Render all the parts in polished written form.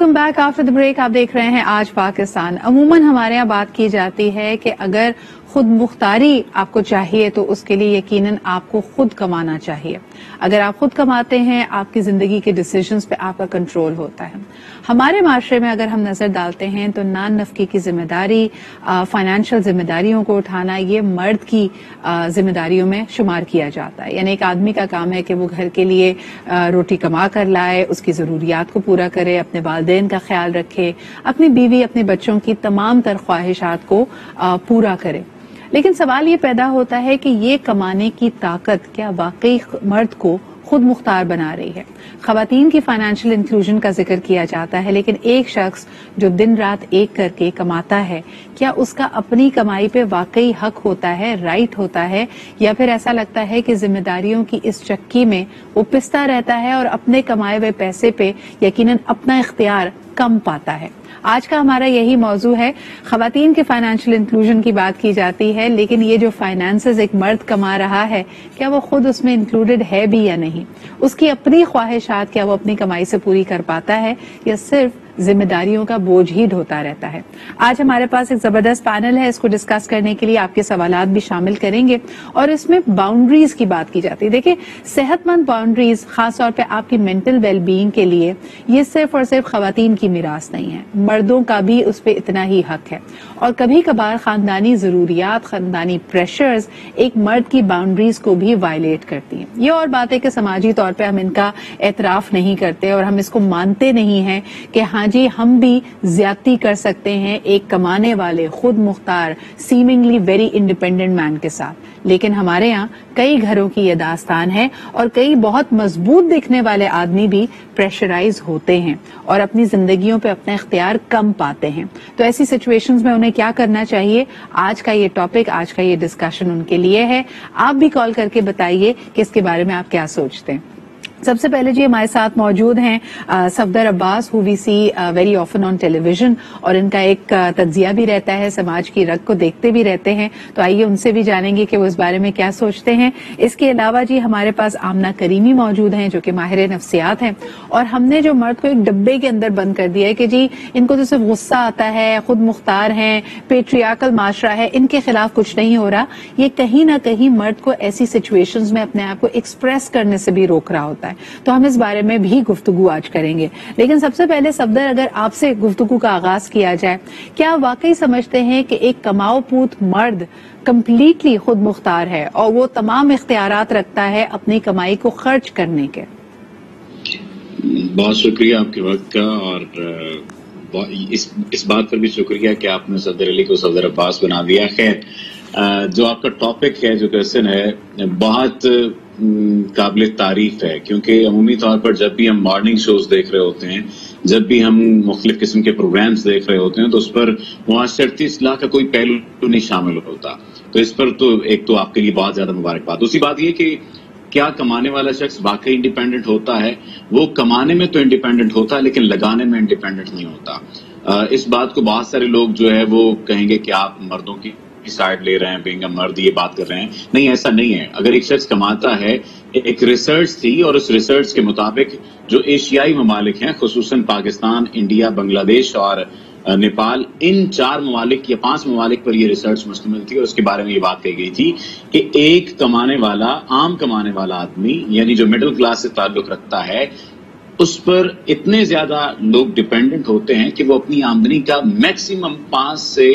Welcome back after the break. आप देख रहे हैं आज पाकिस्तान। अमूमन हमारे यहाँ बात की जाती है कि अगर खुद मुख्तारी आपको चाहिए तो उसके लिए यकीनन आपको खुद कमाना चाहिए। अगर आप खुद कमाते हैं, आपकी जिंदगी के डिसीजंस पे आपका कंट्रोल होता है। हमारे माशरे में अगर हम नजर डालते हैं तो नान नफकी की जिम्मेदारी, फाइनेंशियल जिम्मेदारियों को उठाना, ये मर्द की जिम्मेदारियों में शुमार किया जाता है। यानी एक आदमी का काम है कि वो घर के लिए रोटी कमा कर लाए, उसकी जरूरियात को पूरा करे, अपने वालिदैन का ख्याल रखे, अपनी बीवी अपने बच्चों की तमाम तर ख्वाहिशात को पूरा करे। लेकिन सवाल ये पैदा होता है कि ये कमाने की ताकत क्या वाकई मर्द को खुद मुख्तार बना रही है। खवातीन की फाइनेंशियल इंक्लूजन का जिक्र किया जाता है, लेकिन एक शख्स जो दिन रात एक करके कमाता है, क्या उसका अपनी कमाई पे वाकई हक होता है, राइट होता है, या फिर ऐसा लगता है कि जिम्मेदारियों की इस चक्की में वो पिसता रहता है और अपने कमाए हुए पैसे पे यकीनन अपना इख्तियार कम पाता है। आज का हमारा यही मौजू है। खवातीन के फाइनेंशियल इंक्लूजन की बात की जाती है, लेकिन ये जो फाइनेंसेस एक मर्द कमा रहा है, क्या वो खुद उसमें इंक्लूडेड है भी या नहीं? उसकी अपनी ख्वाहिशात क्या वो अपनी कमाई से पूरी कर पाता है, या सिर्फ जिम्मेदारियों का बोझ ही ढोता रहता है? आज हमारे पास एक जबरदस्त पैनल है। इसको डिस्कस करने के लिए आपके सवालात भी शामिल करेंगे और इसमें बाउंड्रीज की बात की जाती है। देखिए, सेहतमंद बाउंड्रीज खासतौर पे आपकी मेंटल वेलबीइंग के लिए ये सिर्फ और सिर्फ खवातीन की मिरास नहीं है, मर्दों का भी उस पर इतना ही हक है। और कभी कभार खानदानी जरूरियात, खानदानी प्रेशर्स एक मर्द की बाउंड्रीज को भी वायलेट करती हैं। ये और बात है कि समाजी तौर पर हम इनका एतराफ नहीं करते और हम इसको मानते नहीं हैं कि हाँ जी, हम भी ज्यादती कर सकते हैं एक कमाने वाले, खुद Mukhtar, seemingly very independent man के साथ। लेकिन हमारे यहाँ कई घरों की ये दास्तान है और कई बहुत मजबूत दिखने वाले आदमी भी प्रेशराइज होते हैं और अपनी जिंदगियों पे अपना इख्तियार कम पाते हैं। तो ऐसी सिचुएशंस में उन्हें क्या करना चाहिए? आज का ये टॉपिक, आज का ये डिस्कशन उनके लिए है। आप भी कॉल करके बताइए कि इसके बारे में आप क्या सोचते हैं। सबसे पहले जी हमारे साथ मौजूद हैं Safdar Abbas, who we see very often on television, और इनका एक तज्जिया भी रहता है, समाज की रग को देखते भी रहते हैं। तो आइए उनसे भी जानेंगे कि वो इस बारे में क्या सोचते हैं। इसके अलावा जी हमारे पास आमना करीमी मौजूद हैं, जो कि माहिर नफ्सियात हैं, और हमने जो मर्द को एक डब्बे के अंदर बंद कर दिया है कि जी इनको तो सिर्फ गुस्सा आता है, खुद मुख्तार हैं, पेट्रियार्कल माशरा है, इनके खिलाफ कुछ नहीं हो रहा, ये कहीं ना कहीं मर्द को ऐसी सिचुएशंस में अपने आप को एक्सप्रेस करने से भी रोक रहा होता है। तो हम इस बारे में भी गुफ्तगू आज करेंगे। लेकिन सबसे पहले सफदर, अगर आपसे गुफ्तगू का आगाज किया जाए, क्या वाकई समझते हैं कि एक कमाओ पूत मर्द कंप्लीटली खुद मुख्तार है और वो तमाम इख्तियारात रखता है अपनी कमाई को खर्च करने के? बहुत शुक्रिया आपके वक्त का, और इस बात पर भी शुक्रिया कि आपने सफदर अली को सफदर अब्बास बना दिया। खैर, जो आपका टॉपिक है, जो क्वेश्चन है, बहुत काबिल तारीफ है, क्योंकि अमूमी तौर पर जब भी हम मॉर्निंग शोज देख रहे होते हैं, जब भी हम मुख्तलिफ किस्म के प्रोग्राम्स देख रहे होते हैं, तो उस पर मुआशरती इस्लाह का कोई पहलू नहीं शामिल होता। तो इस पर तो एक तो आपके लिए बहुत ज्यादा मुबारकबाद। दूसरी बात यह कि क्या कमाने वाला शख्स वाकई इंडिपेंडेंट होता है? वो कमाने में तो इंडिपेंडेंट होता है, लेकिन लगाने में इंडिपेंडेंट नहीं होता। इस बात को बहुत सारे लोग जो है वो कहेंगे कि आप मर्दों की साइड ले रहे हैं, बीइंग अ मर्द ये बात कर रहे हैं। नहीं, ऐसा नहीं है। अगर एक शख्स कमाता है, एक रिसर्च थी और उस रिसर्च के मुताबिक जो एशियाई ममालिक हैं, खुसूसन पाकिस्तान, इंडिया, बांग्लादेश और नेपाल, इन 4 ममालिक या 5 ममालिक पर यह रिसर्च मुश्तमिल थी और उसके बारे में ये बात कही गई थी कि एक कमाने वाला, आम कमाने वाला आदमी, यानी जो मिडिल क्लास से ताल्लुक रखता है, उस पर इतने ज्यादा लोग डिपेंडेंट होते हैं कि वो अपनी आमदनी का मैक्सिमम 5 से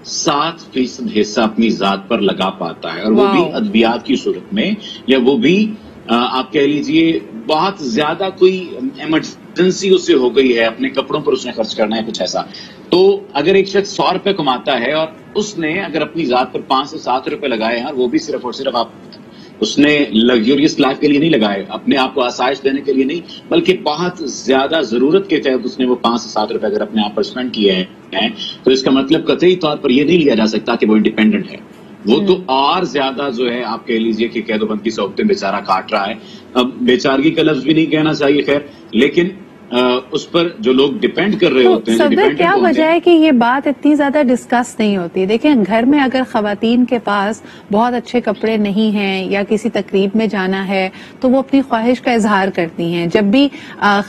7% हिस्सा अपनी जात पर लगा पाता है, और वो भी अद्वियात की सूरत में, या वो भी आप कह लीजिए बहुत ज्यादा कोई इमरजेंसी उससे हो गई है, अपने कपड़ों पर उसने खर्च करना है, कुछ ऐसा। तो अगर एक शख्स 100 रुपए कमाता है और उसने अगर अपनी जात पर 5 से 7 रुपए लगाए हैं, और वो भी सिर्फ और सिर्फ उसने लग्जरियस लाइफ के लिए नहीं लगाए, अपने आप को आसाइश देने के लिए नहीं, बल्कि बहुत ज्यादा जरूरत के तहत उसने वो 5 से 7 रुपए अगर अपने आप पर स्पेंड किए हैं, तो इसका मतलब कतई तौर पर यह नहीं लिया जा सकता कि वो इंडिपेंडेंट है। वो तो और ज्यादा जो है, आप कह लीजिए कि कैदोबंद की सोबतें बेचारा काट रहा है। अब बेचारगी का लफ्ज भी नहीं कहना चाहिए, खैर, लेकिन اس پر جو لوگ ڈیپینڈ کر رہے ہوتے ہیں. صدر کیا وجہ ہے کہ یہ بات اتنی زیادہ ڈسکس نہیں ہوتی؟ دیکھیں گھر میں اگر خواتین کے پاس بہت اچھے کپڑے نہیں ہیں یا کسی تقریب میں جانا ہے تو وہ اپنی خواہش کا اظہار کرتی ہیں. جب بھی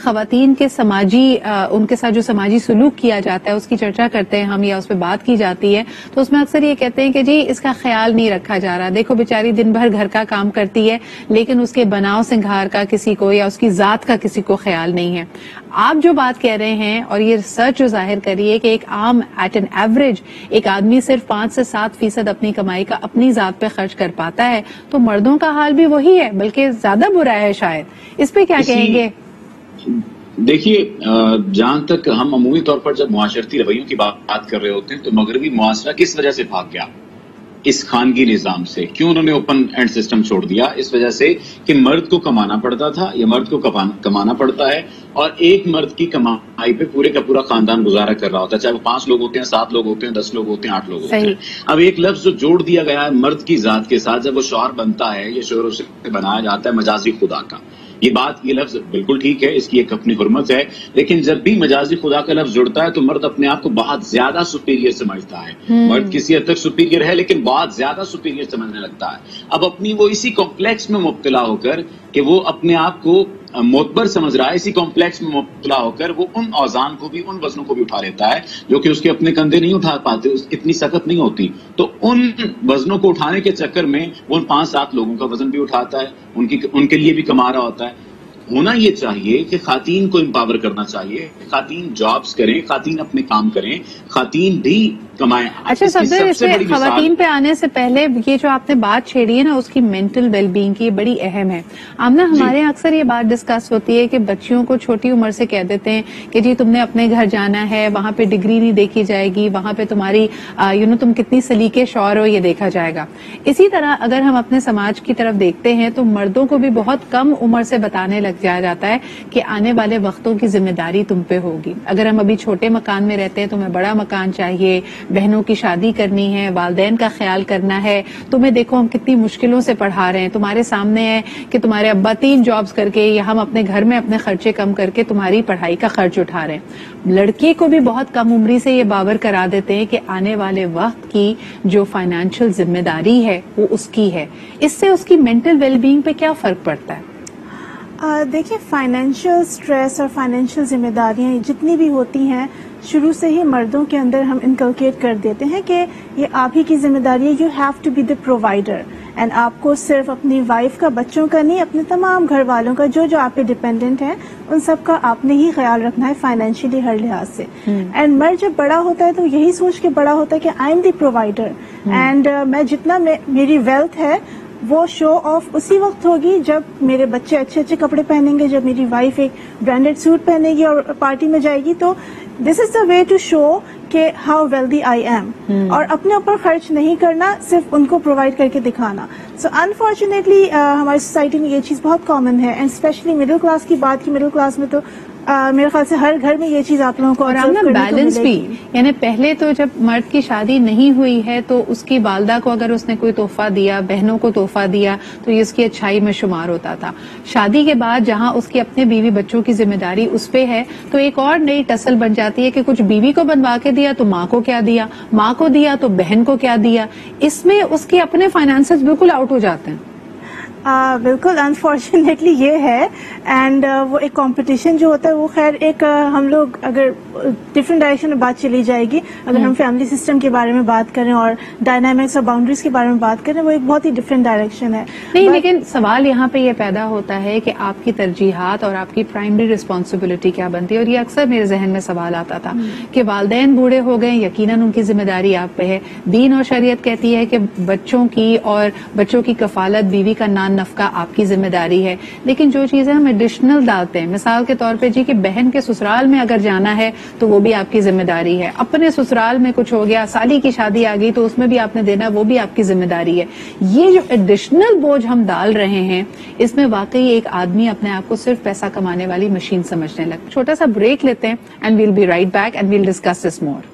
خواتین کے ان کے ساتھ جو سماجی سلوک کیا جاتا ہے اس کی چرچا کرتے ہیں ہم یا اس پہ بات کی جاتی ہے تو اس میں اکثر یہ کہتے ہیں کہ جی اس کا خیال نہیں رکھا جا رہا. دیکھو بیچاری دن بھر گھر کا کام کرتی ہے لیکن اس کے بناؤ سنگھار کا کسی کو یا اس کی ذات کا کسی کو خیال نہیں ہے. آپ جو بات کہہ رہے ہیں اور یہ ریسرچ جو ظاہر کر رہی ہے کہ ایک عام ایٹ این ایوریج ایک آدمی صرف 5 سے 7% اپنی کمائی کا اپنی ذات پہ خرچ کر پاتا ہے تو مردوں کا حال بھی وہی ہے بلکہ زیادہ برا ہے شاید. اس پہ کیا کہیں گے؟ دیکھیے جہاں تک ہم عمومی طور پر جب معاشرتی رویوں کی بات کر رہے ہوتے ہیں تو مغربی معاشرہ کس وجہ سے بھاگ گیا اس خانگی نظام سے؟ کیوں انہوں نے اوپن اینڈ سسٹم چھوڑ دیا؟ اس وجہ سے کہ مرد کو کمانا پڑتا تھا یا مرد کو کمانا پڑتا ہے اور ایک مرد کی کمائی پہ پورے کا پورا خاندان گزارا کر رہا ہوتا ہے, چاہے وہ 5 لوگ ہوتے ہیں, 7 لوگ ہوتے ہیں, 10 لوگ ہوتے ہیں, 8 لوگ ہوتے ہیں. اب ایک لفظ جو جوڑ دیا گیا ہے مرد کی ذات کے ساتھ جب وہ شوہر بنتا ہے, یہ شوہر سے بنایا جاتا ہے مجازی خدا کا. یہ لفظ بالکل ٹھیک ہے, اس کی ایک اپنی حرمت ہے, لیکن جب بھی مجازی خدا کا لفظ جڑتا ہے تو مرد اپنے آپ کو بہت زیادہ سپیریئر سمجھتا ہے. مرد کسی حد تک سپیریئر ہے لیکن بہت زیادہ سپیریئر سمجھنے لگتا ہے. اب اپنی وہ اسی کمپلیکس میں مبتلا ہو کر کہ وہ اپنے آپ کو معتبر سمجھ رہا ہے, اسی کمپلیکس میں مبتلا ہو کر وہ ان اوزان کو بھی, ان وزنوں کو بھی اٹھا لیتا ہے جو کہ اس کے اپنے کندھے نہیں اٹھا پاتے, اتنی سخت نہیں ہوتی. تو ان وزنوں کو اٹھانے کے چکر میں وہ 5-7 لوگوں کا وزن بھی اٹھاتا ہے, ان کے لیے بھی کما رہا ہوتا ہے. ہونا یہ چاہیے کہ خواتین کو امپاور کرنا چاہیے, خواتین جابز کریں, خواتین اپنے کام کریں, خواتین بھی کمائیں. اچھا صدر, اس پہ خواتین پہ آنے سے پہلے یہ جو آپ نے بات چھیڑی ہے نا اس کی مینٹل ویل بینگ کی بڑی اہم ہے. آمنہ ہمارے یہاں اکثر یہ بات ڈسکس ہوتی ہے کہ بچیوں کو چھوٹی عمر سے کہہ دیتے ہیں کہ جی تم نے اپنے گھر جانا ہے, وہاں پہ ڈگری نہیں دیکھی جائے گی, وہاں پہ تمہاری تم کتنی سلیقے شور ہو یہ دیکھا جائے گا. اسی طرح اگر ہم اپنے سماج کی طرف دیکھتے ہیں تو مردوں کو بھی بہت کم عمر سے بتانے لگ جاتا ہے کہ آنے والے وقتوں کی ذمہ داری تم پہ ہوگی. اگر ہم ابھی چھوٹے مکان میں رہتے ہیں تمہیں بڑا مکان چاہیے, بہنوں کی شادی کرنی ہے, والدین کا خیال کرنا ہے, تمہیں دیکھو ہم کتنی مشکلوں سے پڑھا رہے ہیں, تمہارے سامنے ہے کہ تمہارے ابا 3 جابز کر کے یا ہم اپنے گھر میں اپنے خرچے کم کر کے تمہاری پڑھائی کا خرچ اٹھا رہے ہیں. لڑکی کو بھی بہت کم عمری سے یہ باور کرا دیتے ہیں کہ آنے والے وقت کی جو فائنینشیل ذمہ داری ہے وہ اس کی ہے. اس سے اس کی مینٹل ویل بینگ پہ کیا فرق پڑتا ہے؟ دیکھیے فائنینشیل سٹریس اور فائنینشیل ذمہ داریاں جتنی بھی ہوتی ہیں شروع سے ہی مردوں کے اندر ہم انکلکیٹ کر دیتے ہیں کہ یہ آپ ہی کی ذمہ داری ہے, you have to be the provider, and آپ کو صرف اپنی وائف کا, بچوں کا نہیں, اپنے تمام گھر والوں کا جو آپ پہ ڈپینڈنٹ ہیں ان سب کا آپ نے ہی خیال رکھنا ہے فائنینشیلی ہر لحاظ سے. اینڈ مرد جب بڑا ہوتا ہے تو یہی سوچ کے بڑا ہوتا ہے کہ I am the provider, and میں جتنا میری ویلتھ ہے وہ شو آف اسی وقت ہوگی جب میرے بچے اچھے اچھے کپڑے پہنیں گے, جب میری وائف ایک برانڈیڈ سوٹ پہنے گی اور پارٹی میں جائے گی. تو دس از دا وے ٹو شو کہ ہاؤ ویلدی آئی ایم, اور اپنے اوپر خرچ نہیں کرنا, صرف ان کو پرووائڈ کر کے دکھانا. سو انفارچونیٹلی ہماری سوسائٹی میں یہ چیز بہت کامن ہے, اینڈ اسپیشلی مڈل کلاس کی بات کی, مڈل کلاس میں تو میرے خیال سے ہر گھر میں یہ چیز آپ لوگوں کو بیلنس بھی, یعنی پہلے تو جب مرد کی شادی نہیں ہوئی ہے تو اس کی والدہ کو اگر اس نے کوئی تحفہ دیا, بہنوں کو تحفہ دیا تو یہ اس کی اچھائی میں شمار ہوتا تھا. شادی کے بعد جہاں اس کی اپنے بیوی بچوں کی ذمہ داری اس پہ ہے تو ایک اور نئی ٹسل بن جاتی ہے کہ کچھ بیوی کو بنوا کے دیا تو ماں کو کیا دیا, ماں کو دیا تو بہن کو کیا دیا. اس میں اس کے اپنے فائنانسز بالکل آؤٹ ہو جاتے ہیں. بالکل انفارچونیٹلی یہ ہے, اینڈ وہ ایک کمپٹیشن جو ہوتا ہے وہ خیر ایک ہم لوگ اگر ڈفرینٹ ڈائریکشن میں بات چلی جائے گی, اگر ہم فیملی سسٹم کے بارے میں بات کریں اور ڈائنامکس اور باؤنڈریز کے بارے میں بات کریں, وہ ایک بہت ہی ڈفرینٹ ڈائریکشن ہے. نہیں لیکن سوال یہاں پہ یہ پیدا ہوتا ہے کہ آپ کی ترجیحات اور آپ کی پرائمری رسپانسبلٹی کیا بنتی ہے. اور یہ اکثر میرے ذہن میں سوال آتا تھا کہ والدین بوڑھے ہو گئے, یقیناً ان کی ذمہ داری آپ پہ ہے. دین اور شریعت کہتی ہے کہ بچوں کی اور بچوں کی کفالت, بیوی کا نان نفقہ آپ کی ذمہ داری ہے. لیکن جو چیزیں ہم ایڈیشنل ڈالتے ہیں, مثال کے طور پہ جی کہ بہن کے سسرال میں اگر جانا ہے تو وہ بھی آپ کی ذمہ داری ہے, اپنے سسرال میں کچھ ہو گیا, سالی کی شادی آ گئی تو اس میں بھی آپ نے دینا, وہ بھی آپ کی ذمہ داری ہے. یہ جو ایڈیشنل بوجھ ہم ڈال رہے ہیں اس میں واقعی ایک آدمی اپنے آپ کو صرف پیسہ کمانے والی مشین سمجھنے لگتا. چھوٹا سا بریک لیتے ہیں and we'll be right back and we'll discuss this more.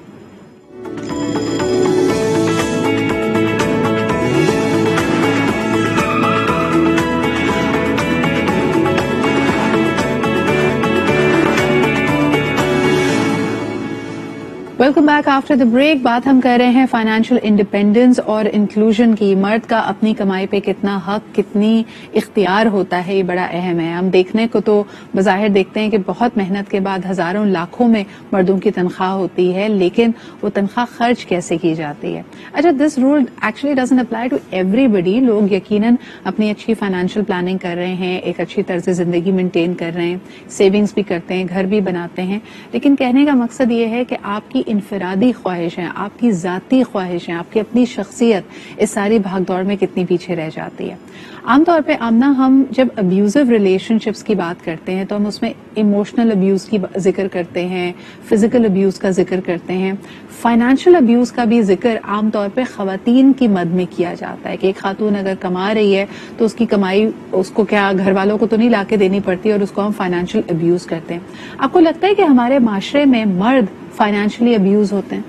Welcome back after the break. बात हम कर रहे हैं फाइनेंशियल इंडिपेंडेंस और इंक्लूजन की. मर्द का अपनी कमाई पे कितना हक, कितनी इख्तियार होता है, ये बड़ा अहम है. हम देखने को तो बज़ाहिर देखते हैं कि बहुत मेहनत के बाद हजारों लाखों में मर्दों की तनख्वाह होती है, लेकिन वो तनख्वाह खर्च कैसे की जाती है. अच्छा, this rule actually doesn't apply to everybody. लोग यकीनन अपनी अच्छी फाइनेंशियल प्लानिंग कर रहे हैं, एक अच्छी तर्ज जिंदगी मेंटेन कर रहे हैं, सेविंग्स भी करते हैं, घर भी बनाते हैं, लेकिन कहने का मकसद ये है कि आपकी इनफरादी ख्वाहिशें, आपकी जाती ख्वाहिशें, आपकी अपनी शख्सियत इस सारी भागदौड़ में कितनी पीछे रह जाती है. आमतौर पे आमना, हम जब अब्यूजिव रिलेशनशिप्स की बात करते हैं तो हम उसमें इमोशनल अब्यूज की जिक्र करते हैं, फिजिकल अब्यूज का जिक्र करते हैं, फाइनेंशियल अब्यूज का भी जिक्र आमतौर पे खवातीन की मद में किया जाता है कि एक खातून अगर कमा रही है तो उसकी कमाई उसको क्या घर वालों को तो नहीं लाके देनी पड़ती और उसको हम फाइनेंशियल अब्यूज करते हैं. आपको लगता है कि हमारे माशरे में मर्द फाइनेंशियली अब्यूज होते हैं?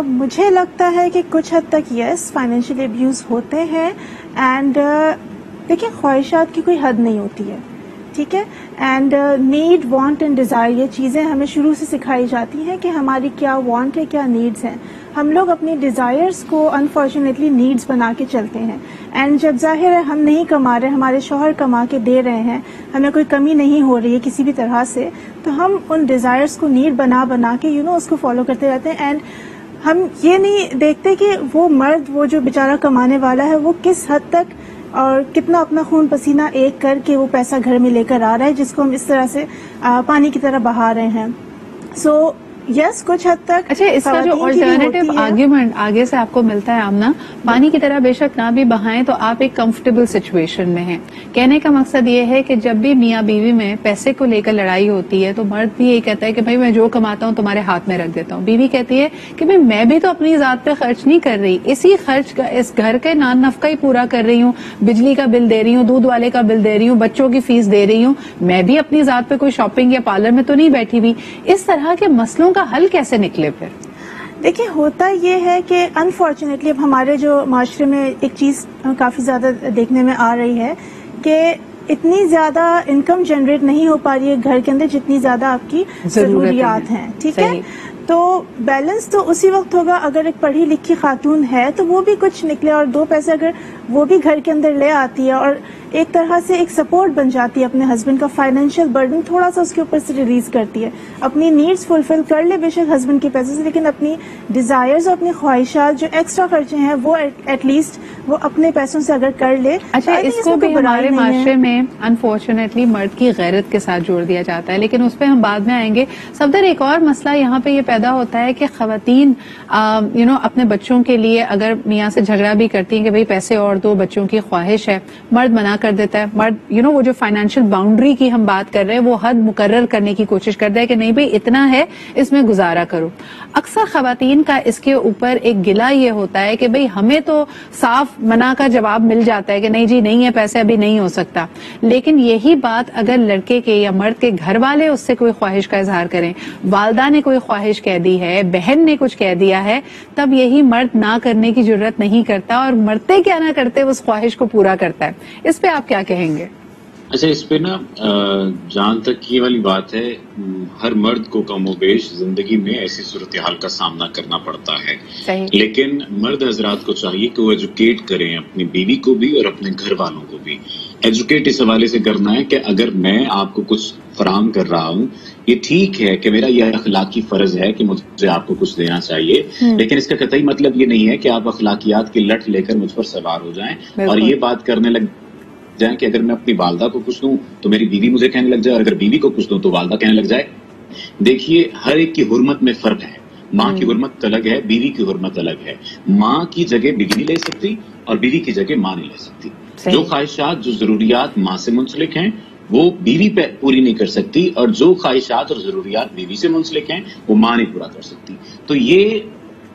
मुझे लगता है कि कुछ हद तक यस, फाइनेंशियल अब्यूज होते हैं. एंड देखिए, ख्वाहिशात की कोई हद नहीं होती है, ठीक है. And need, want and desire, ये चीजें हमें शुरू से सिखाई जाती हैं कि हमारी क्या वांट है, क्या नीड्स हैं. हम लोग अपनी डिजायर्स को अनफॉर्चुनेटली नीड्स बना के चलते हैं. एंड जब जाहिर है हम नहीं कमा रहे, हमारे शौहर कमा के दे रहे हैं, हमें कोई कमी नहीं हो रही है किसी भी तरह से, तो हम उन डिजायर्स को नीड बना के उसको फॉलो करते रहते हैं. एंड हम ये नहीं देखते कि वो मर्द, वो जो बेचारा कमाने वाला है, वो किस हद तक और कितना अपना खून पसीना एक करके वो पैसा घर में लेकर आ रहा है, जिसको हम इस तरह से पानी की तरह बहा रहे हैं. सो यस, कुछ हद तक. अच्छा, इसका जो ऑल्टरनेटिव आर्ग्यूमेंट आगे से आपको मिलता है आमना, पानी की तरह बेशक ना भी बहाएं तो आप एक कंफर्टेबल सिचुएशन में हैं. कहने का मकसद ये है कि जब भी मियाँ बीवी में पैसे को लेकर लड़ाई होती है तो मर्द भी यही कहता है कि भाई मैं जो कमाता हूँ तुम्हारे हाथ में रख देता हूँ. बीवी कहती है कि भाई मैं भी तो अपनी जात पे खर्च नहीं कर रही, इसी खर्च का, इस घर के नान नफका ही पूरा कर रही हूँ, बिजली का बिल दे रही हूँ, दूध वाले का बिल दे रही हूँ, बच्चों की फीस दे रही हूँ, मैं भी अपनी जात पे कोई शॉपिंग या पार्लर में तो नहीं बैठी हुई. इस तरह के मसलों का हल कैसे निकले फिर? देखिए, होता ये है कि अनफॉर्चुनेटली अब हमारे जो माशरे में एक चीज काफी ज्यादा देखने में आ रही है कि इतनी ज्यादा इनकम जनरेट नहीं हो पा रही है घर के अंदर जितनी ज्यादा आपकी जरूरियात हैं, ठीक है. तो बैलेंस तो उसी वक्त होगा अगर एक पढ़ी लिखी खातून है तो वो भी कुछ निकले और दो पैसे अगर वो भी घर के अंदर ले आती है और एक तरह से एक सपोर्ट बन जाती है, अपने हस्बैंड का फाइनेंशियल बर्डन थोड़ा सा उसके ऊपर से रिलीज करती है, अपनी नीड्स फुलफिल कर ले बेशक हस्बैंड के पैसे से, लेकिन अपनी डिजायर्स और अपनी ख्वाहिशात जो एक्स्ट्रा खर्चे हैं वो एटलीस्ट वो अपने पैसों से अगर कर ले. अच्छा, इसको भी हमारे माशरे में अनफॉर्चुनेटली मर्द की गैरत के साथ जोड़ दिया जाता है, लेकिन उस पर हम बाद में आएंगे. सफदर, एक और मसला यहाँ पे ये पैदा होता है कि खवातीन अपने बच्चों के लिए अगर मियाँ से झगड़ा भी करती हैं कि भाई पैसे और दो, बच्चों की ख्वाहिश है, मर्द मना कर देता है. मर्द वो जो फाइनेंशियल बाउंड्री की हम बात कर रहे हैं वो हद मुकर्रर करने की कोशिश करता है कि नहीं भाई इतना है, इसमें गुजारा करो. अक्सर खवातीन का इसके ऊपर एक गिला ये होता है कि भाई हमें तो साफ मना का जवाब मिल जाता है कि नहीं जी नहीं है पैसे, अभी नहीं हो सकता. लेकिन यही बात अगर लड़के के या मर्द के घर वाले उससे कोई ख्वाहिश का इजहार करें, वालदा ने कोई ख्वाहिश कह दी है, बहन ने कुछ कह दिया है, तब यही मर्द ना करने की जरूरत नहीं करता और मरते क्या ना करते उस ख्वाहिश को पूरा करता है. इस पे आप क्या कहेंगे? अच्छा, इस पे ना जहां तक ये वाली बात है, हर मर्द को कमोबेश जिंदगी में ऐसी सूरत हाल का सामना करना पड़ता है. लेकिन मर्द हजरात को चाहिए कि वो एजुकेट करें अपनी बीवी को भी और अपने घर वालों को भी. एजुकेट इस हवाले से करना है कि अगर मैं आपको कुछ फराहम कर रहा हूँ, ये ठीक है कि मेरा यह अखलाकी फर्ज है कि मुझे आपको कुछ देना चाहिए, लेकिन इसका कतई मतलब ये नहीं है कि आप अखलाकियात की लठ लेकर मुझ पर सवार हो जाएं और ये बात करने लग जाए कि अगर मैं अपनी वालदा को कुछ दूं तो मेरी बीवी मुझे कहने लग जाए, और अगर बीवी को कुछ दूं तो वालदा कहने लग जाए. देखिए, हर एक की हुर्मत में फर्क है. माँ की हुर्मत अलग है, बीवी की हुर्मत अलग है. माँ की जगह बीवी नहीं ले सकती और बीवी की जगह माँ नहीं ले सकती. जो ख्वाहिशात, जो जरूरियात माँ से मुंसलिक हैं वो बीवी पे पूरी नहीं कर सकती, और जो ख्वाहिशात और जरूरियात बीवी से मुंसलिक हैं वो माँ नहीं पूरा कर सकती. तो ये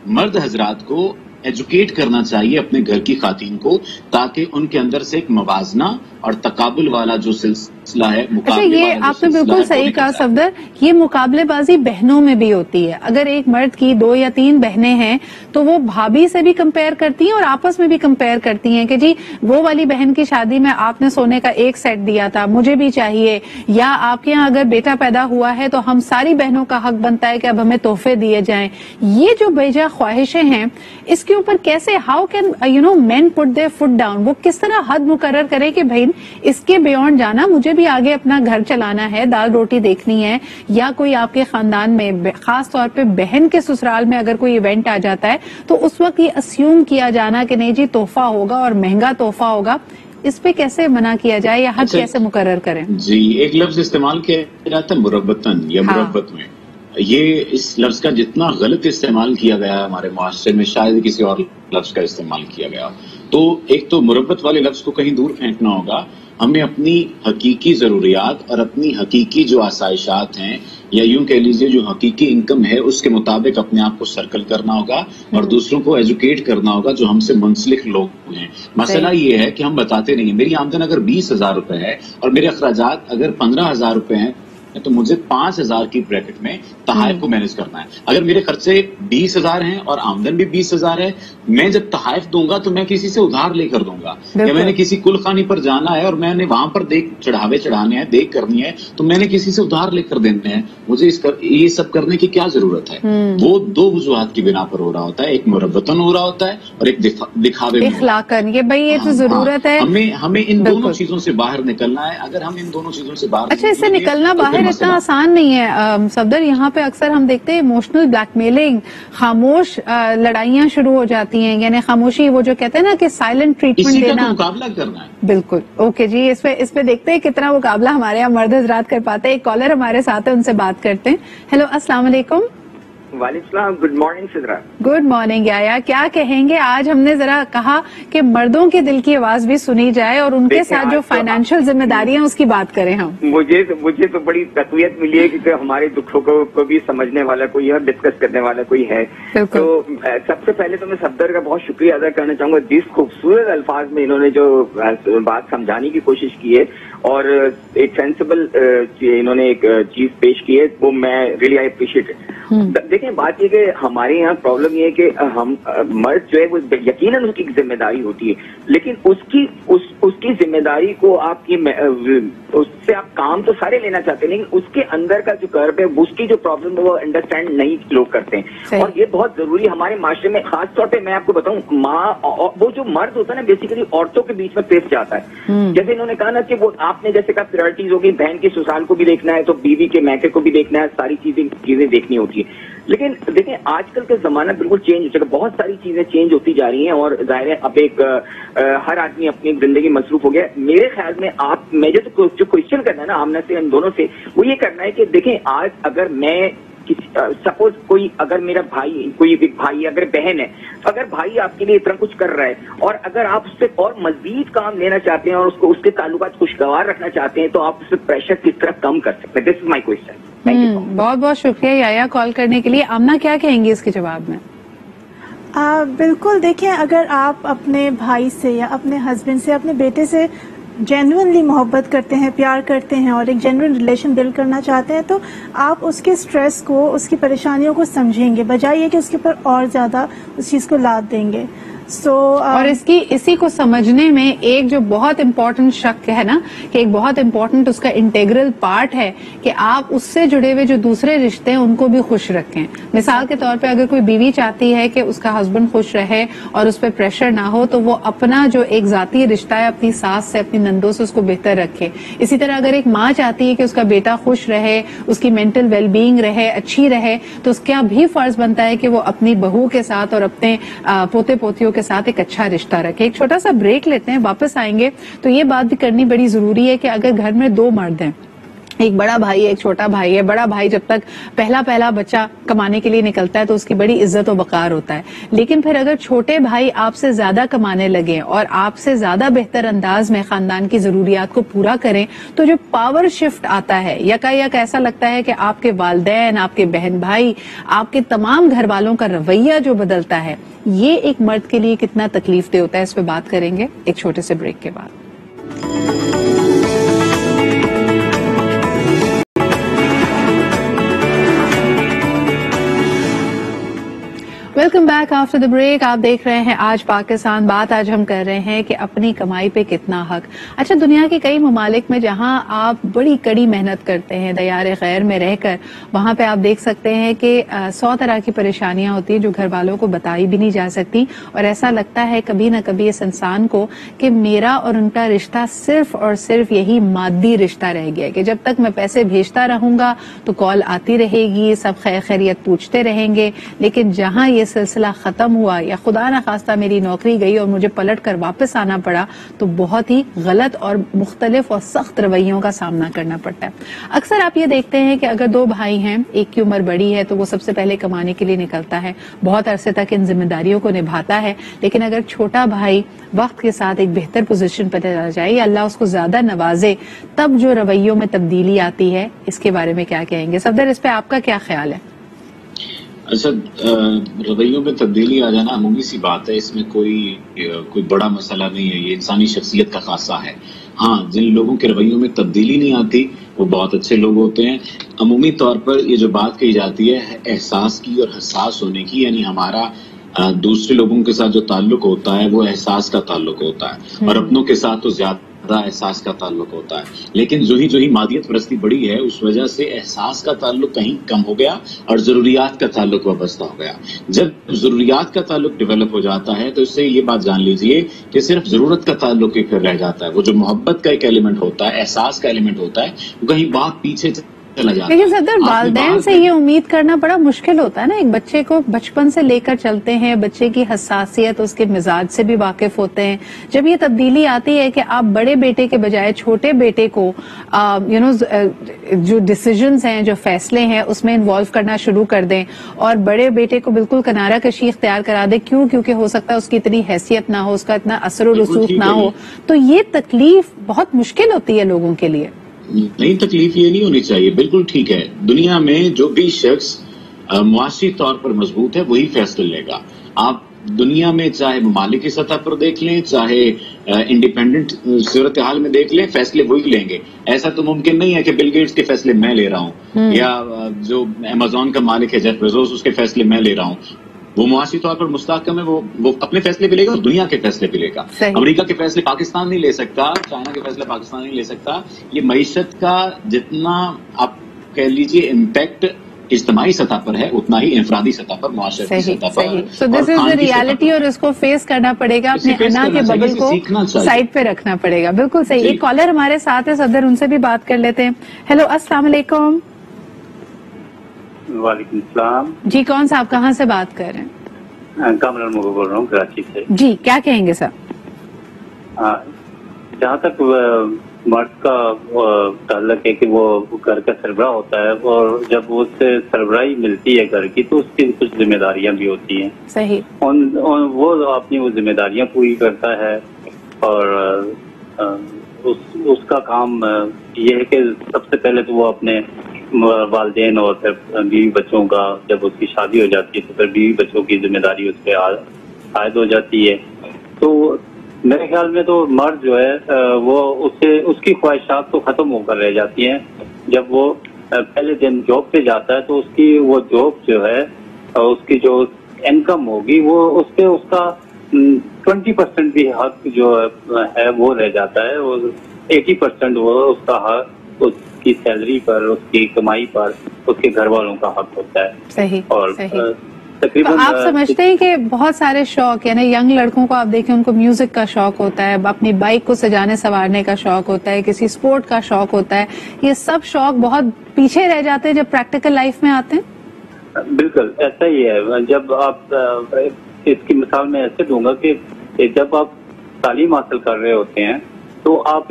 मर्द हजरात को एजुकेट करना चाहिए अपने घर की खातीन को, ताकि उनके अंदर से एक मवाजना और तकाबुल वाला जो सिलसिला है। अच्छा, ये आपने बिल्कुल सही कहा सफदर, ये मुकाबलेबाजी बहनों में भी होती है। अगर एक मर्द की 2 या 3 बहनें हैं तो वो भाभी से भी कंपेयर करती हैं और आपस में भी कंपेयर करती हैं कि जी वो वाली बहन की शादी में आपने सोने का एक सेट दिया था, मुझे भी चाहिए, या आपके यहाँ अगर बेटा पैदा हुआ है तो हम सारी बहनों का हक बनता है कि अब हमें तोहफे दिए जाएं। ये जो बेजा ख्वाहिशें हैं, इसके ऊपर कैसे, how can main put there foot down, वो किस तरह हद मुकर्रर करे कि भाई इसके बियॉन्ड जाना, मुझे भी आगे अपना घर चलाना है, दाल रोटी देखनी है। या कोई आपके खानदान में खास तौर पे बहन के ससुराल में अगर कोई इवेंट आ जाता है तो उस वक्त ये अस्यूम किया जाना कि नहीं जी तोहफा होगा और महंगा तोहफा होगा, इस पे कैसे मना किया जाए या हद कैसे मुकर्रर करें? जी, एक लफ्ज इस्तेमाल किया जाता है मुरब्बतन या मुरब्बत में। ये इस लफ्ज का जितना गलत इस्तेमाल किया गया है हमारे मुआशरे में, शायद किसी और लफ्ज का इस्तेमाल किया गया। तो एक तो मुरब्बत वाले लफ्ज को कहीं दूर फेंकना होगा। हमें अपनी हकीकी जरूरियात और अपनी हकीकी जो आसाइशात हैं, या यूं कह लीजिए जो हकीकी इनकम है, उसके मुताबिक अपने आप को सर्कल करना होगा और दूसरों को एजुकेट करना होगा जो हमसे मुंसलिक लोग हैं। मसला ये है कि हम बताते नहीं हैं। मेरी आमदन अगर 20,000 रुपए है और मेरे अखराजात अगर 15,000 रुपए हैं तो मुझे 5,000 की ब्रैकेट में तहाइफ को मैनेज करना है। अगर मेरे खर्चे 20,000 हैं और आमदन भी 20,000 है, मैं जब तहाइफ दूंगा तो मैं किसी से उधार लेकर दूंगा। या मैंने किसी कुलखानी पर जाना है और मैंने वहां पर चढ़ावे चढ़ाने हैं, देख करनी है, तो मैंने किसी से उधार लेकर देने हैं। मुझे ये सब करने की क्या जरूरत है? वो 2 वजूहात की बिना पर हो रहा होता है, एक मुरब्बतन हो रहा होता है और एक दिखावे में। इखलाकन, ये भाई ये तो जरूरत है। हमें इन दोनों चीजों से बाहर निकलना है। अगर हम इन दोनों चीजों से बाहर, अच्छा, इससे निकलना बाहर इतना आसान नहीं है सफदर। यहाँ पे अक्सर हम देखते हैं इमोशनल ब्लैकमेलिंग, खामोश लड़ाइयाँ शुरू हो जाती हैं, यानी खामोशी, वो जो कहते हैं ना कि साइलेंट ट्रीटमेंट देना, मुकाबला करना है। बिल्कुल। ओके जी, इस पे देखते हैं कितना मुकाबला हमारे यहाँ मर्द हजरात कर पाते हैं। एक कॉलर हमारे साथ है, उनसे बात करते हैं। हेलो, अस्सलाम वालेकुम। वालेकुम, good morning Sidra. Good morning याया, क्या कहेंगे? आज हमने जरा कहा कि मर्दों के दिल की आवाज भी सुनी जाए और उनके साथ जो फाइनेंशियल जिम्मेदारियां उसकी बात करें हम। मुझे तो बड़ी तकवीयत मिली है कि हमारे दुखों को भी समझने वाला कोई है, डिस्कस करने वाला कोई है। तो सबसे पहले तो मैं सफदर का बहुत शुक्रिया अदा करना चाहूंगा, जिस खूबसूरत अल्फाज में इन्होंने जो बात समझाने की कोशिश की है और एक सेंसिबल इन्होंने एक चीज पेश की है, वो मैं रियली आई अप्रिशिएट इट। देखें, बात ये कि हमारे यहाँ प्रॉब्लम ये है कि हम मर्द जो है वो यकीनन उसकी जिम्मेदारी होती है, लेकिन उसकी जिम्मेदारी को उससे आप काम तो सारे लेना चाहते हैं, लेकिन उसके अंदर का जो कर्व है, उसकी जो प्रॉब्लम है वो अंडरस्टैंड नहीं लोग करते हैं। और ये बहुत जरूरी हमारे माशरे में, खास तौर पे मैं आपको बताऊं, वो जो मर्द होता है ना, बेसिकली औरतों के बीच में पेश जाता है। जैसे इन्होंने कहा ना कि वो आपने जैसे कहा प्रायोरिटीज होगी, बहन की ससुराल को भी देखना है तो बीवी के मैके को भी देखना है, सारी चीजें देखनी होती है। लेकिन देखें, आजकल का जमाना बिल्कुल चेंज हो चुका, बहुत सारी चीजें चेंज होती जा रही हैं और जाहिर है अब हर आदमी अपनी जिंदगी मसरूफ हो गया। मेरे ख्याल में मैं जो क्वेश्चन करना है ना आमना से, इन दोनों से, वो ये करना है कि देखें, आज अगर मैं सपोज अगर मेरा कोई भाई अगर बहन है, तो अगर भाई आपके लिए इतना कुछ कर रहा है और अगर आप उससे और मजीद काम लेना चाहते हैं और उसके ताल्लुकात खुशगवार रखना चाहते हैं, तो आप उससे प्रेशर किस तरह कम कर सकते हैं? This is my question. बहुत बहुत शुक्रिया याया कॉल करने के लिए। आमना क्या कहेंगी इसके जवाब में? बिल्कुल, देखिए, अगर आप अपने भाई से या अपने हस्बैंड से, अपने बेटे से जेन्युइनली मोहब्बत करते हैं, प्यार करते हैं और एक जेन्युइन रिलेशन बिल्ड करना चाहते हैं, तो आप उसके स्ट्रेस को, उसकी परेशानियों को समझेंगे, बजाय ये कि उसके ऊपर और ज्यादा उस चीज को लाद देंगे। और इसी को समझने में एक जो बहुत इम्पोर्टेंट शक है ना, कि एक बहुत इम्पोर्टेंट उसका इंटेग्रल पार्ट है कि आप उससे जुड़े हुए जो दूसरे रिश्ते हैं उनको भी खुश रखें। मिसाल के तौर पे अगर कोई बीवी चाहती है कि उसका हस्बैंड खुश रहे और उस पर प्रेशर ना हो, तो वो अपना जो एक जाती रिश्ता है अपनी सास से, अपनी नंदों से, उसको बेहतर रखे। इसी तरह अगर एक माँ चाहती है कि उसका बेटा खुश रहे, उसकी मेंटल वेलबींग रहे, अच्छी रहे, तो उसका भी फर्ज बनता है कि वो अपनी बहू के साथ और अपने पोते पोतियों के साथ एक अच्छा रिश्ता रखे। एक छोटा सा ब्रेक लेते हैं, वापस आएंगे तो ये बात भी करनी बड़ी जरूरी है कि अगर घर में 2 मर्द हैं, एक बड़ा भाई है, एक छोटा भाई है। बड़ा भाई जब तक पहला बच्चा कमाने के लिए निकलता है तो उसकी बड़ी इज्जत और वकार होता है, लेकिन फिर अगर छोटे भाई आपसे ज्यादा कमाने लगे और आपसे ज्यादा बेहतर अंदाज में खानदान की जरूरियात को पूरा करें, तो जो पावर शिफ्ट आता है, यकायक ऐसा लगता है कि आपके वालिदैन, आपके बहन भाई, आपके तमाम घर वालों का रवैया जो बदलता है, ये एक मर्द के लिए कितना तकलीफ दे होता है। इस पे बात करेंगे एक छोटे से ब्रेक के बाद। Welcome back after the break. आप देख रहे हैं आज पाकिस्तान बात। आज हम कर रहे हैं कि अपनी कमाई पे कितना हक। अच्छा, दुनिया के कई ममालिक में जहां आप बड़ी कड़ी मेहनत करते हैं दयार खैर में रहकर, वहां पे आप देख सकते हैं कि 100 तरह की परेशानियां होती हैं जो घर वालों को बताई भी नहीं जा सकती, और ऐसा लगता है कभी न कभी इस इंसान को कि मेरा और उनका रिश्ता सिर्फ और सिर्फ यही मादी रिश्ता रह गया है कि जब तक मैं पैसे भेजता रहूंगा तो कॉल आती रहेगी, सब खैर खैरियत पूछते रहेंगे, लेकिन जहां ये सिलसिला खत्म हुआ या खुदा न खास्ता मेरी नौकरी गई और मुझे पलट कर वापस आना पड़ा तो बहुत ही गलत और मुख्तलिफ और सख्त रवैयों का सामना करना पड़ता है। अक्सर आप ये देखते हैं कि अगर दो भाई हैं, एक की उम्र बड़ी है तो वो सबसे पहले कमाने के लिए निकलता है, बहुत अरसे तक इन जिम्मेदारियों को निभाता है, लेकिन अगर छोटा भाई वक्त के साथ एक बेहतर पोजीशन पर चला जाए या अल्लाह उसको ज्यादा नवाजे, तब जो रवैयों में तब्दीली आती है, इसके बारे में क्या कहेंगे सफदर? इस पे आपका क्या ख्याल है? अच्छा, रवैयों में तब्दीली आ जाना अमूमी सी बात है, इसमें कोई बड़ा मसला नहीं है, ये इंसानी शख्सियत का खासा है। हाँ, जिन लोगों के रवैयों में तब्दीली नहीं आती वो बहुत अच्छे लोग होते हैं। अमूमी तौर पर ये जो बात कही जाती है एहसास की और हसास होने की, यानी हमारा दूसरे लोगों के साथ जो ताल्लुक होता है वो एहसास का ताल्लुक होता है और अपनों के साथ तो ज्यादा एहसास का ताल्लुक होता है। लेकिन जो ही मादियत परस्ती बढ़ी है उस वजह से एहसास का ताल्लुक कहीं कम हो गया और जरूरियात का ताल्लुक वाबस्ता हो गया। जब जरूरियात का ताल्लुक डेवलप हो जाता है तो इससे ये बात जान लीजिए कि सिर्फ जरूरत का ताल्लुक ही फिर रह जाता है। वो जो मोहब्बत का एक एलिमेंट होता है, एहसास का एलिमेंट होता है, वो कहीं बात पीछे लेकिन सदर वालिदैन से ये उम्मीद करना बड़ा मुश्किल होता है ना। एक बच्चे को बचपन से लेकर चलते हैं, बच्चे की हसासियत उसके मिजाज से भी वाकिफ होते हैं। जब ये तब्दीली आती है कि आप बड़े बेटे के बजाय छोटे बेटे को जो डिसीजंस हैं, जो फैसले हैं, उसमें इन्वॉल्व करना शुरू कर दें और बड़े बेटे को बिल्कुल किनारा कशी इख्तियार करा दें, क्योंकि हो सकता है उसकी इतनी हैसियत ना हो, उसका इतना असर और रसूख ना हो, तो ये तकलीफ बहुत मुश्किल होती है लोगों के लिए। नहीं, तकलीफ ये नहीं होनी चाहिए, बिल्कुल ठीक है। दुनिया में जो भी शख्स मुआशी तौर पर मजबूत है वही फैसले लेगा। आप दुनिया में चाहे ममालिक की सतह पर देख लें, चाहे इंडिपेंडेंट सूरत हाल में देख लें, फैसले वही लेंगे। ऐसा तो मुमकिन नहीं है कि बिल गेट्स के फैसले मैं ले रहा हूँ या जो अमेज़न का मालिक है जेफ बेज़ोस उसके फैसले मैं ले रहा हूँ। वो मुआशी तौर पर मुस्तहकम है, वो अपने फैसले भी लेगा और दुनिया के फैसले भी लेगा। अमेरिका के फैसले पाकिस्तान नहीं ले सकता, चाइना के फैसले पाकिस्तान नहीं ले सकता। ये मईशत का जितना आप कह लीजिए इम्पैक्ट इज्तिमाई सतह पर है उतना ही इंफरादी सतह पर, मुआशरती सतह पर। So this is the reality और इसको फेस करना पड़ेगा, अपने अना के बबल को साइड पे रखना पड़ेगा। बिल्कुल सही। एक कॉलर हमारे साथ है सदर, उनसे भी बात कर लेते हैं। हेलो, अस्सलाम वालेकुम। वालेकुम सलाम जी, कौन सा, आप कहाँ से बात कर रहे हैं? कामरान मुगल बोल रहा हूँ, कराची से। जी, क्या कहेंगे सर? जहाँ तक मर्द का ताल्लुक है कि वो घर का सरबराह होता है और जब उससे सरबराही मिलती है घर की तो उसकी कुछ जिम्मेदारियां भी होती हैं। सही। वो अपनी वो जिम्मेदारियां पूरी करता है और उसका काम ये है कि सबसे पहले तो वो अपने वालिदैन और फिर बीवी बच्चों का, जब उसकी शादी हो जाती है तो फिर बीवी बच्चों की जिम्मेदारी उस पर आयद हो जाती है। तो मेरे ख्याल में तो मर्द जो है वो उसकी ख्वाहिशात तो खत्म होकर रह जाती हैं। जब वो पहले दिन जॉब पे जाता है तो उसकी वो जॉब जो है उसकी जो इनकम होगी वो उस पे उसका 20% भी हक जो है वो रह जाता है और 80% वो उसका हक उसकी सैलरी पर, उसकी कमाई पर उसके घर वालों का हक होता है। सही। और सही। तो आप समझते हैं कि बहुत सारे शौक, यानी यंग लड़कों को आप देखें उनको म्यूजिक का शौक होता है, अपनी बाइक को सजाने संवारने का शौक होता है, किसी स्पोर्ट का शौक होता है, ये सब शौक बहुत पीछे रह जाते हैं जब प्रैक्टिकल लाइफ में आते हैं। बिल्कुल ऐसा ही है। जब आप इसकी मिसाल मैं ऐसे दूंगा कि जब आप तालीम हासिल कर रहे होते हैं तो आप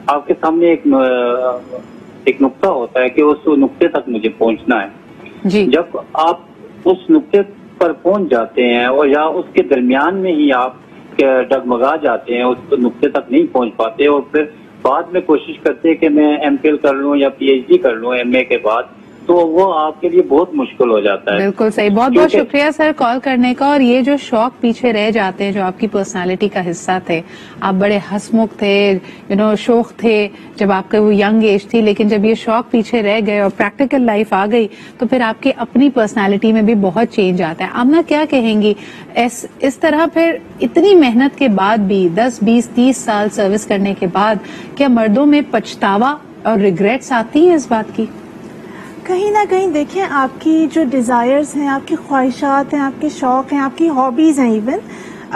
आपके सामने एक नुक्ता होता है कि उस नुक्ते तक मुझे पहुंचना है जी। जब आप उस नुक्ते पर पहुंच जाते हैं और या उसके दरमियान में ही आप डगमगा जाते हैं, उस नुक्ते तक नहीं पहुंच पाते और फिर बाद में कोशिश करते हैं कि मैं एमफिल कर लूं या पीएचडी कर लूं एमए के बाद, تو وہ آپ کے لیے بہت مشکل ہو جاتا ہے. بالکل صحیح. بہت بہت شکریہ سر کال کرنے کا. اور یہ جو شوق پیچھے رہ جاتے ہیں جو آپ کی پرسنالٹی کا حصہ تھے, آپ بڑے ہنسمکھ تھے, شوق تھے جب آپ کا وہ ینگ ایج تھی, لیکن جب یہ شوق پیچھے رہ گئے اور پریکٹیکل لائف آ گئی تو پھر آپ کی اپنی پرسنالٹی میں بھی بہت چینج آتا ہے. آمنہ کیا کہیں گی اس طرح پھر اتنی محنت کے بعد بھی 10, 20, 30 سال سروس کرنے کے بعد کیا مردوں میں پچھتاوا اور ریگریٹس آتی ہیں اس بات کی؟ کہیں نہ کہیں دیکھیں آپ کی جو ڈیزائرز ہیں, آپ کی خواہشات ہیں, آپ کے شوق ہیں, آپ کی ہابیز ہیں, ایون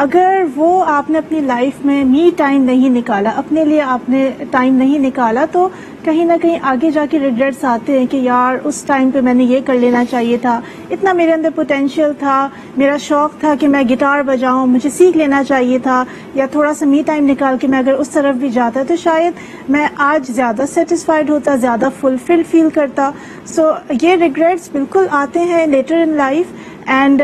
اگر وہ آپ نے اپنی لائف میں می ٹائم نہیں نکالا, اپنے لیے آپ نے ٹائم نہیں نکالا, تو کہیں نہ کہیں آگے جا کے ریگریٹس آتے ہیں کہ یار اس ٹائم پہ میں نے یہ کر لینا چاہیے تھا, اتنا میرے اندر پوٹینشیل تھا, میرا شوق تھا کہ میں گٹار بجاؤں, مجھے سیکھ لینا چاہیے تھا, یا تھوڑا سا می ٹائم نکال کے میں اگر اس طرف بھی جاتا تو شاید میں آج زیادہ سیٹسفائیڈ ہوتا, زیادہ فلفل فیل کرتا. سو یہ ریگریٹس بالکل آتے ہیں لیٹر ان لائف. اینڈ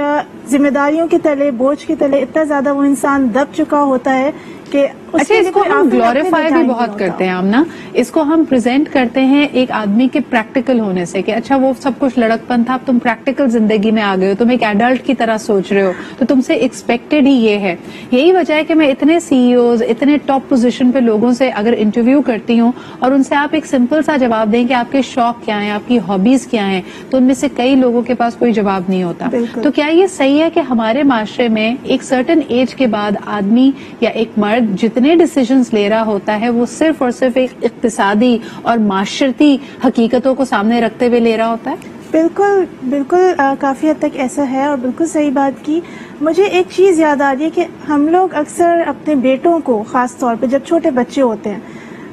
ذمہ داریوں کے تلے, بوجھ کے تلے اتنا زیادہ وہ انسان دب چکا ہوتا ہے کہ اچھا, اس کو ہم گلوریفائی بھی بہت کرتے ہیں آمنہ, اس کو ہم پریزنٹ کرتے ہیں ایک آدمی کے پریکٹیکل ہونے سے کہ اچھا وہ سب کچھ لڑکپن تھا, اب تم پریکٹیکل زندگی میں آ گئے ہو, تم ایک ایڈلٹ کی طرح سوچ رہے ہو, تو تم سے ایکسپیکٹڈ ہی یہ ہے. یہی وجہ ہے کہ میں اتنے سی ای اوز, اتنے ٹاپ پوزیشن پہ لوگوں سے اگر انٹرویو کرتی ہوں اور ان سے آپ ایک سمپل سا جواب دیں کہ آپ کے شوق کیا ہیں, آپ کی ہابیز کیا ہیں, تو ان میں سے کئی لوگوں کے پاس کوئی جواب نہیں ہوتا. تو کیا یہ صحیح ہے کہ ہمارے معاشرے میں ایک سرٹن ایج کے بعد آدمی یا ایک مرد جتنے ڈیسیژنز لے رہا ہوتا ہے وہ صرف اور صرف ایک اقتصادی اور معاشرتی حقیقتوں کو سامنے رکھتے ہوئے لے رہا ہوتا ہے؟ بالکل بالکل, کافی حد تک ایسا ہے, اور بالکل صحیح بات کی. مجھے ایک چیز یاد آ رہی ہے کہ ہم لوگ اکثر اپنے بیٹوں کو, خاص طور پہ جب چھوٹے بچے ہوتے ہیں,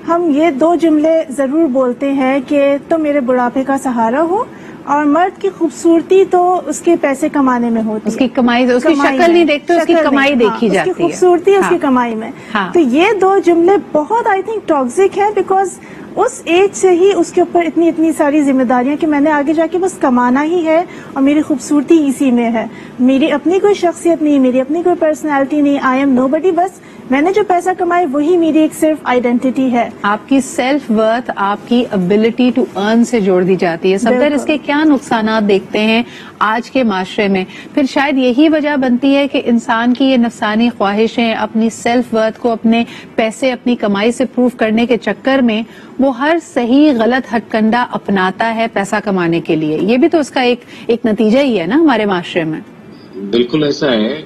ہم یہ 2 جملے ضرور بولتے ہیں کہ تم میرے بڑھاپے کا سہارا ہو, اور مرد کی خوبصورتی تو اس کے پیسے کمانے میں ہوتی ہے, اس کی کمائی, اس کی شکل نہیں دیکھتے, اس کی کمائی دیکھی جاتی ہے, اس کی خوبصورتی اس کی کمائی میں. تو یہ 2 جملے بہت آئی تھنک ٹاکسک ہیں, بیکاز اس ایج سے ہی اس کے اوپر اتنی ساری ذمہ داریاں کہ میں نے آگے جا کے بس کمانا ہی ہے, اور میری خوبصورتی اسی میں ہے, میری اپنی کوئی شخصیت نہیں, میری اپنی کوئی پرسنالٹی نہیں, آئی ایم نو بڈی, بس میں نے جو پیسہ کمایا وہی میری ایک صرف آئیڈینٹی ہے. آپ کی سیلف ورتھ آپ کی ابیلٹی ٹو ارن سے جوڑ دی جاتی ہے. صفدر, اس کے کیا نقصانات دیکھتے ہیں آج کے معاشرے میں؟ پھر شاید یہی وجہ بنتی ہے کہ انسان کی یہ نفسانی خواہشیں اپنی سیلف ورتھ کو اپنے پیسے, اپنی کمائی سے پروو کرنے کے چکر میں وہ ہر صحیح غلط ہتھ کنڈا اپناتا ہے پیسہ کمانے کے لیے. یہ بھی تو اس کا ایک نتیجہ ہی ہے نا ہمارے معاشرے میں. بالکل ایسا ہے.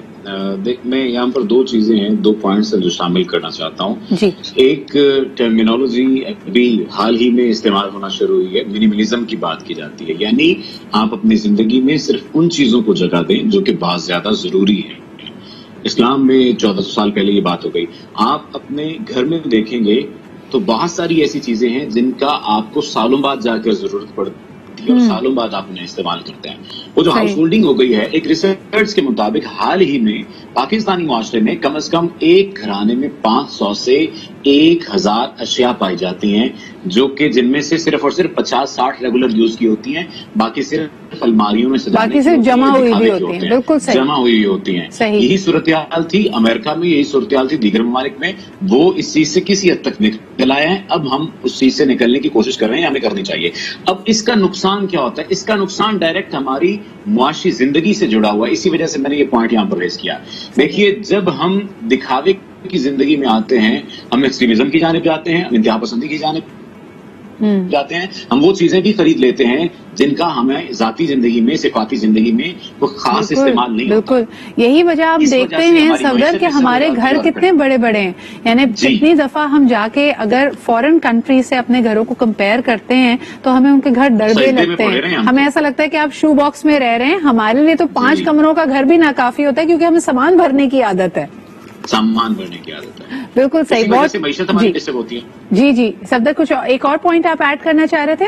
میں یہاں پر 2 چیزیں ہیں, 2 پوائنٹس جو شامل کرنا چاہتا ہوں. جی. ایک ٹرمینالوجی ابھی حال ہی میں استعمال ہونا شروع ہوئی ہے, منیملزم کی بات کی جاتی ہے, یعنی آپ اپنی زندگی میں صرف ان چیزوں کو جگہ دیں جو کہ بہت زیادہ ضروری ہے. اسلام میں 1400 سال پہلے یہ بات ہو گئی. آپ اپنے گھر میں دیکھیں گے تو بہت ساری ایسی چیزیں ہیں جن کا آپ کو سالوں بعد جا کر ضرورت پڑتی ہے اور سالوں بعد آپ انہیں استعمال کرتے ہیں. وہ جو ہاؤس ہولڈنگ ہو گئی ہے, ایک ریسرچ کے مطابق حال ہی میں پاکستانی معاشرے میں کم از کم ایک گھرانے میں 500 سے 1000 اشیاء پائی جاتی ہیں, جو کہ جن میں سے صرف اور صرف 50-60 ریگولر یوز کی ہوتی ہیں, باقی صرف الماریوں میں سجانے کی, صرف جمع ہوئی بھی ہوتی ہیں. بالکل صحیح, جمع ہوئی ہوتی ہیں. یہی صورتحال تھی امریکہ میں, یہی صورتحال تھی دیگر ممالک میں. وہ اس چیز سے کسی حد تک نکل آئے ہیں, اب ہم اس چیز سے نکلنے کی کوشش کر رہے ہیں, ہمیں کرنی چاہیے. اب اس کا نقصان کیا ہوتا ہے؟ اس کا نقصان ڈائریکٹ ہماری معاشی زندگی سے جڑا ہوا ہے. اسی وجہ سے میں نے یہ پوائنٹ یہاں پر ریز کیا. دیکھیے, جب ہم دکھاوے کی زندگی میں آتے ہیں, ہم ایکسٹریمزم کی جانب جاتے ہیں, ہم انتہا پسندی کی جانب جاتے ہیں, ہم وہ چیزیں بھی خرید لیتے ہیں جن کا ہمیں ذاتی زندگی میں, صفاتی زندگی میں وہ خاص استعمال نہیں ہوتا. بالکل یہی وجہ آپ دیکھتے ہیں صفدر کہ ہمارے گھر کتنے بڑے بڑے ہیں. یعنی کتنی دفعہ ہم جا کے اگر فورن کنٹری سے اپنے گھروں کو کمپیئر کرتے ہیں تو ہمیں ان کے گھر ڈربے لگتے ہیں. ہمیں ایسا لگتا ہے کہ آپ شو باکس میں رہ رہے ہیں. ہمارے لیے تو 5 کمروں کا گھر بھی ناکافی ہوتا ہے کیونکہ ہمیں سامان بھرنے کی عادت ہے. سامان بھرنے کی عادت ہے. بالکل صحیح. بہت معیشت ہماری کس سے ہوتی ہے. جی صفدر, کچھ ایک اور پوائنٹ آپ ایڈ کرنا چاہ رہے تھے؟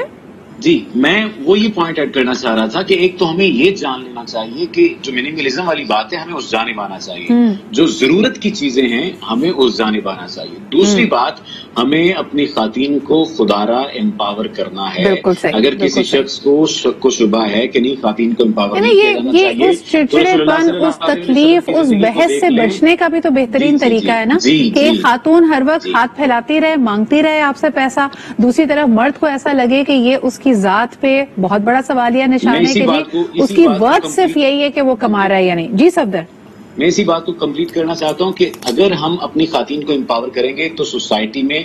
جی, میں وہ یہ پوائنٹ ایڈ کرنا چاہ رہا تھا کہ ایک تو ہمیں یہ جان لینا چاہیے کہ جو منیملزم والی بات ہے ہمیں اس جانب آنا چاہیے, جو ضرورت کی چیزیں ہیں ہمیں اس جانب آنا چاہیے. دوسری بات, ہمیں اپنی خواتین کو خودارا امپاور کرنا ہے. اگر کسی شخص کو شک و شبہ ہے کہ نہیں خواتین کو امپاور نہیں کیا جانا چاہیے, اس چڑچڑے پن, اس تکلیف, اس بحث سے بچنے کا بھی تو بہترین طریقہ ہے نا کہ خاتون ہر وقت ہاتھ پھیلاتی رہے, مانگتی رہے آپ سے پیسہ, دوسری طرف مرد کو ایسا لگے کہ یہ اس کی کی ذات پہ بہت بڑا سوالیہ نشان ہے کہ اس کی ورتھ صرف یہی ہے کہ وہ کما رہا ہے یا نہیں. جی صفدر. میں اسی بات کو کمپلیٹ کرنا چاہتا ہوں کہ اگر ہم اپنی خواتین کو امپاور کریں گے تو سوسائٹی میں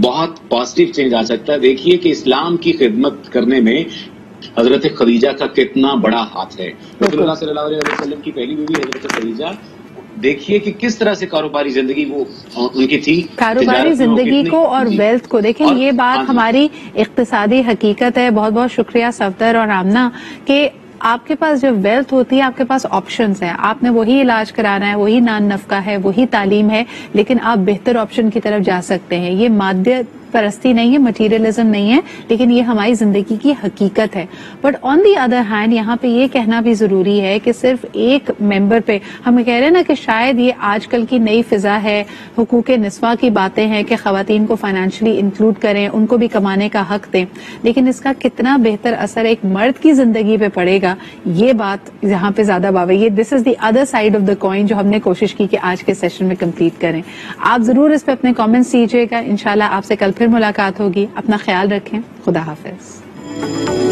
بہت پازیٹیو چینج آ سکتا ہے. دیکھیے کہ اسلام کی خدمت کرنے میں حضرت خدیجہ کا کتنا بڑا ہاتھ ہے. رسول اللہ صلی اللہ علیہ وسلم کی پہلی بیوی حضرت خدیجہ, دیکھیے کہ کس طرح سے کاروباری زندگی وہ ان کی تھی. کاروباری زندگی کو اور ویلتھ کو دیکھیں, یہ بات ہماری اقتصادی حقیقت ہے. بہت بہت شکریہ صفدر اور آمنہ کہ آپ کے پاس جب ویلتھ ہوتی ہے آپ کے پاس آپشنز ہیں. آپ نے وہی علاج کرانا ہے, وہی نان نفقہ ہے, وہی تعلیم ہے, لیکن آپ بہتر آپشن کی طرف جا سکتے ہیں. یہ مادیت پرستی نہیں ہے, مٹیریلزم نہیں ہے, لیکن یہ ہماری زندگی کی حقیقت ہے. But on the other hand یہاں پہ یہ کہنا بھی ضروری ہے کہ صرف ایک ممبر پہ ہم کہہ رہے ہیں نا کہ شاید یہ آج کل کی نئی فضا ہے, حقوق نسواں کی باتیں ہیں کہ خواتین کو فائنینشلی انکلوڈ کریں, ان کو بھی کمانے کا حق دیں, لیکن اس کا کتنا بہتر اثر ایک مرد کی زندگی پہ پڑے گا, یہ بات یہاں پہ زیادہ باوی. یہ this is the other side of the coin جو ہم نے کوشش کی کہ آج کے سیشن میں کمپلیٹ کریں. آپ ضرور اس پہ اپنے کامنٹس دیجیے گا. انشاءاللہ آپ سے کل پھر ملاقات ہوگی. اپنا خیال رکھیں. خدا حافظ.